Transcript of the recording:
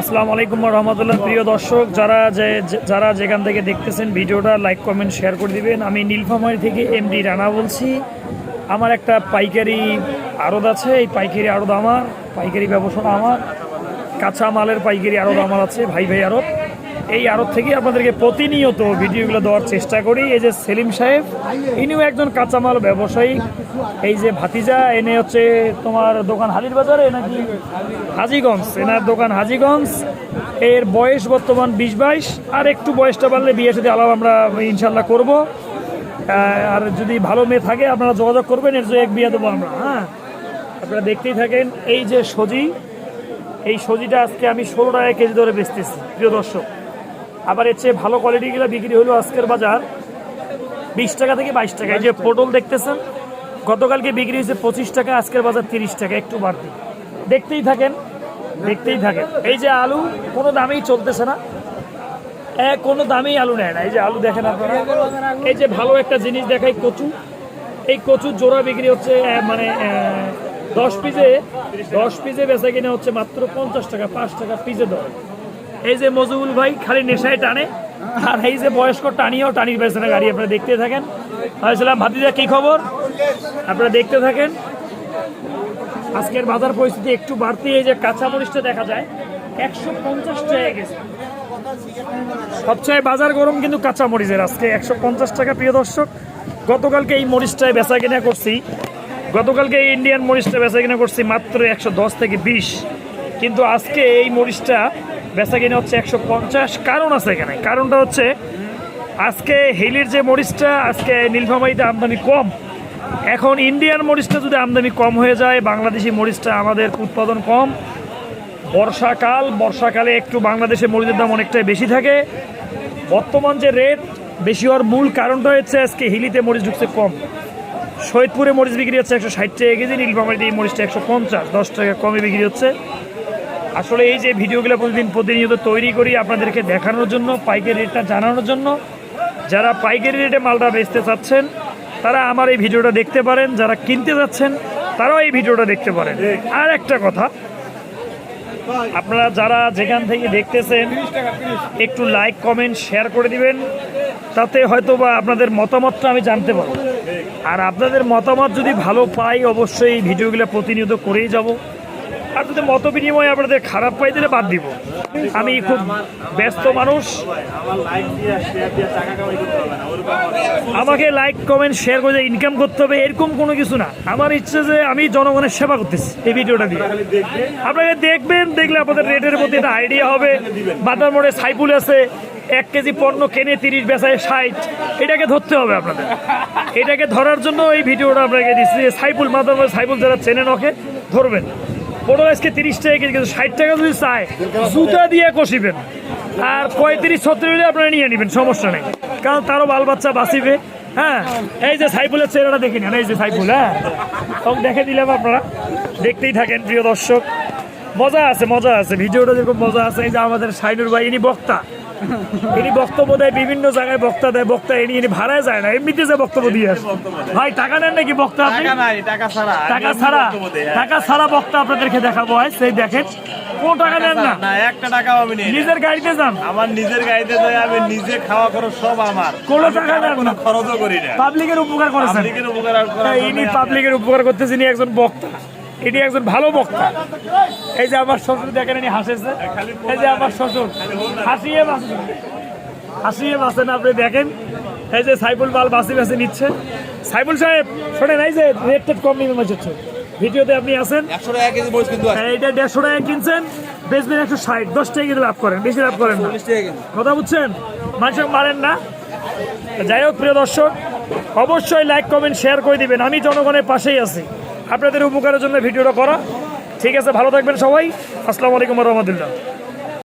আসসালামু আলাইকুম রহমতুল্লাহ। প্রিয় দর্শক, যারা যেখান থেকে দেখতেছেন ভিডিওটা লাইক কমেন্ট শেয়ার করে দিবেন। আমি নীলফামারী থেকে এমডি রানা বলছি। আমার একটা পাইকারি আড়ত আছে, এই পাইকারি আড়ত আমার, পাইকারি ব্যবসা আমার, কাঁচা মালের পাইকারি আড়ত আমার আছে, ভাই ভাই আড়ত। এই আড়ত থেকে আপনাদেরকে প্রতিনিয়ত ভিডিওগুলো দেওয়ার চেষ্টা করি। এই যে সেলিম সাহেব, ইনিও একজন কাঁচামাল ব্যবসায়ী। এই যে ভাতিজা, এনে হচ্ছে তোমার দোকান হাজির বাজারে নাকি হাজীগঞ্জ, এনার দোকান হাজীগঞ্জ। এর বয়স বর্তমান 20-22, আর একটু বয়সটা বাড়লে বিয়ে সাথে আলাপ আমরা ইনশাল্লাহ করব। আর যদি ভালো মেয়ে থাকে আপনারা যোগাযোগ করবেন, এর যে এক বিয়ে দেবো আমরা। হ্যাঁ, আপনারা দেখতেই থাকেন। এই যে সজি, এই সজিটা আজকে আমি 16 টাকা কেজি ধরে বেচতেছি প্রিয় দর্শক। আবার এর চেয়ে ভালো কোয়ালিটিগুলো বিক্রি হলো আজকের বাজার 20 টাকা থেকে 22 টাকা। এই যে পটল দেখতেছেন, গতকালকে বিক্রি হয়েছে 25 টাকা, আজকের বাজার 30 টাকা, একটু বাড়তি। দেখতেই থাকেন, দেখতেই থাকেন। এই যে আলু কোনো দামেই চলতেছে না, কোনো দামেই আলু নেয় না। এই যে আলু দেখেন আপনারা। এই যে ভালো একটা জিনিস দেখাই, কচু। এই কচুর জোড়া বিক্রি হচ্ছে মানে 10 পিসে বেচা কিনে হচ্ছে মাত্র 50 টাকা, 5 টাকা পিসে দর। এই যে মজুবুল ভাই খালি নেশায় টানে, আর এই যে বয়স্ক টানিও টানির পেছনে গাড়ি। আপনারা দেখতে থাকেন। ভাবছিলাম ভাতিজা কি খবর, আপনারা দেখতে থাকেন। আজকের বাজার পরিস্থিতি একটু বাড়তি। এই যে কাঁচা মরিচটা দেখা যায় 150 টাকা গেছে। সবচেয়ে বাজার গরম কিন্তু কাঁচা মরিচের, আজকে 150 টাকা প্রিয় দর্শক। গতকালকে এই মরিচটায় বেচা কিনা করছি, গতকালকে এই ইন্ডিয়ান মরিচটা বেচা কিনা করছি মাত্র 110 থেকে 20, কিন্তু আজকে এই মরিচটা বেচা কিনা হচ্ছে 150। কারণ আছে এখানে, কারণটা হচ্ছে আজকে হিলির যে মরিচটা আজকে নীলফামারীতে আমদানি কম। এখন ইন্ডিয়ান মরিচটা যদি আমদানি কম হয়ে যায়, বাংলাদেশি মরিচটা আমাদের উৎপাদন কম। বর্ষাকালে একটু বাংলাদেশে মরিচের দাম অনেকটাই বেশি থাকে। বর্তমান যে রেট বেশি হওয়ার মূল কারণটা হচ্ছে আজকে হিলিতে মরিচ ঢুকছে কম। সৈয়দপুরে মরিচ বিক্রি হচ্ছে 160 টাকা কেজি, নীলফামারীতে এই মরিচটা 150, 10 টাকা কমে বিক্রি হচ্ছে। আসলে এই যে ভিডিওগুলো প্রতিনিয়ত তৈরি করি আপনাদেরকে দেখানোর জন্য, পাইকারি রেটটা জানানোর জন্য। যারা পাইকারি রেটে মালটা বেচতে চাচ্ছেন তারা আমার এই ভিডিওটা দেখতে পারেন, যারা কিনতে যাচ্ছেন তারাও এই ভিডিওটা দেখতে পারেন। আর একটা কথা, আপনারা যারা যেখান থেকে দেখতেছেন একটু লাইক কমেন্ট শেয়ার করে দিবেন, তাতে হয়তো বা আপনাদের মতামতটা আমি জানতে পারবো। আর আপনাদের মতামত যদি ভালো পাই অবশ্যই এই ভিডিওগুলো প্রতিনিয়ত করেই যাব। আর যদি মত বিনিময়ে আপনাদের খারাপ পাই দিলে বাদ দিব। আমি খুব ব্যস্ত মানুষ, আমাকে লাইক কমেন্ট শেয়ার করে ইনকাম করতে হবে এরকম কোনো কিছু না। আমার ইচ্ছে যে আমি জনগণের সেবা করতেছি এই ভিডিওটা দিয়ে। আপনাকে দেখবেন, দেখলে আপনাদের রেটের প্রতি একটা আইডিয়া হবে। বাজার মোড়ে সাইফুল আছে, 1 কেজি পণ্য কেনে 30, বেচায় 60। এটাকে ধরতে হবে আপনাদের। এটাকে ধরার জন্য এই ভিডিওটা আপনাকে দিচ্ছি। সাইফুল, বাজার মোড়ে সাইফুল যারা চেনেন ওকে ধরবেন। পটল আজকে 30 টাকা কেজি, কিন্তু 60 টাকা যদি চায় জুতা দিয়ে কষিবেন। আর 35-36 হলে আপনারা নিয়ে নেবেন, সমস্যা নেই, কারণ তারও বাল বাচ্চা বাঁচিবে। হ্যাঁ, এই যে সাইফুলের চেহারাটা দেখে নেন, এই যে সাইফুল। হ্যাঁ, তখন দেখে দিলাম, আপনারা দেখতেই থাকেন প্রিয় দর্শক। মজা আছে, মজা আছে, ভিডিওটা যেরকম মজা আছে। এই যে আমাদের সাইনুর ভাই, ইনি বক্তা, ইনি বক্তব্য দেয়, বিভিন্ন জায়গায় বক্তা দেয়। বক্তা ইনি ভাড়ায় যায় না, এমনিতে যে বক্তব্য দিয়ে আসে। ভাই টাকা নেন নাকি বক্তা? টাকা ছাড়া বক্তা আপনাদেরকে দেখাবো। সেই দেখেন, কোন টাকা নেন না, একটা টাকাও আমি নেই। নিজের গাড়িতে যান? আমার নিজের গাড়িতে যাই, আমি নিজে খাওয়া খরচ সব আমার, কোনো টাকা নেন না, খরচও করি না। পাবলিকের উপকার করেছেন। ইনি পাবলিকের উপকার করতেছেন, ইনি একজন বক্তা, এটি একজন ভালো বক্তা। এই যে আমার শ্বশুর দেখেন, ইনি হাসেছে। এই যে আমার শ্বশুর হাসিয়ে বাঁচেন, আপনি দেখেন। এই যে সাইফুল মাল বাঁচি বাঁচি নিচ্ছে। সাইফুল সাহেব শোনেন, এই যে রেট টেট কম নিবে হচ্ছে ভিডিওতে আপনি আছেন। 100 টাকা কেজি মরিচ কিন্তু এইটা 150 টাকা কিনছেন, বেচবেন 160, 10 টাকা কিন্তু লাভ করেন, বেশি লাভ করেন না। কথা বুঝছেন? মানুষকে মারেন না। যাই হোক প্রিয় দর্শক, অবশ্যই লাইক কমেন্ট শেয়ার করে দিবেন। আমি জনগণের পাশেই আছি, আপনাদের উপকারের জন্য ভিডিওটা করা। ঠিক আছে, ভালো থাকবেন সবাই। আসসালামু আলাইকুম রহমতুল্লাহ।